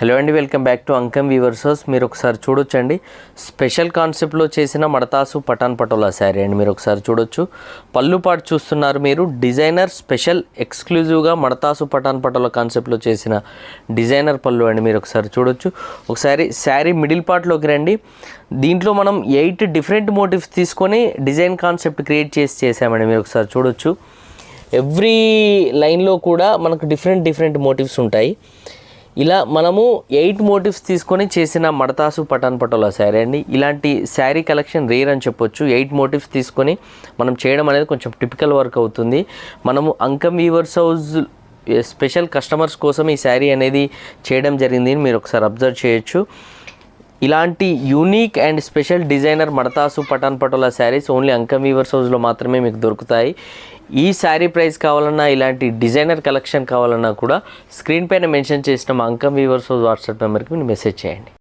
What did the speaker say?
Hello అండి, welcome back to Ankam weavers house. మీరు ఒకసారి చూడొచ్చండి, స్పెషల్ కాన్సెప్ట్లో చేసిన మడతాసు పటాన్ పటోలా శారీ అండి. మీరు ఒకసారి చూడొచ్చు, పళ్ళు పాటు చూస్తున్నారు మీరు. డిజైనర్ స్పెషల్ ఎక్స్క్లూజివ్గా మడతాసు పటాన్ పటోలా కాన్సెప్ట్లో చేసిన డిజైనర్ పళ్ళు అండి. మీరు ఒకసారి చూడొచ్చు. ఒకసారి శారీ మిడిల్ పార్ట్లోకి రండి. దీంట్లో మనం 8 డిఫరెంట్ మోటివ్స్ తీసుకొని డిజైన్ కాన్సెప్ట్ క్రియేట్ చేసామండి. మీరు ఒకసారి చూడొచ్చు, ఎవ్రీ లైన్లో కూడా మనకు డిఫరెంట్ మోటివ్స్ ఉంటాయి. ఇలా మనము 8 మోటివ్స్ తీసుకొని చేసిన మడతాసు పటాన్ పటోలా శారీ అండి. ఇలాంటి శారీ కలెక్షన్ రేర్ అని చెప్పొచ్చు. 8 మోటివ్స్ తీసుకొని మనం చేయడం అనేది కొంచెం టిపికల్ వర్క్ అవుతుంది. మనము అంకం వీవర్స్ హౌస్ స్పెషల్ కస్టమర్స్ కోసం ఈ శారీ అనేది చేయడం జరిగింది. మీరు ఒకసారి అబ్జర్వ్ చేయొచ్చు. ఇలాంటి యూనిక్ అండ్ స్పెషల్ డిజైనర్ మడతాసు పటాన్ పటోలా శారీస్ ఓన్లీ అంకం వీవర్స్ హౌస్లో మాత్రమే మీకు దొరుకుతాయి. ఈ శారీ ప్రైస్ కావాలన్నా, ఇలాంటి డిజైనర్ కలెక్షన్ కావాలన్నా కూడా స్క్రీన్ పైన మెన్షన్ చేసిన మా అంకం వీవర్స్ హౌస్ వాట్సాప్ నెంబర్కి మీరు మెసేజ్ చేయండి.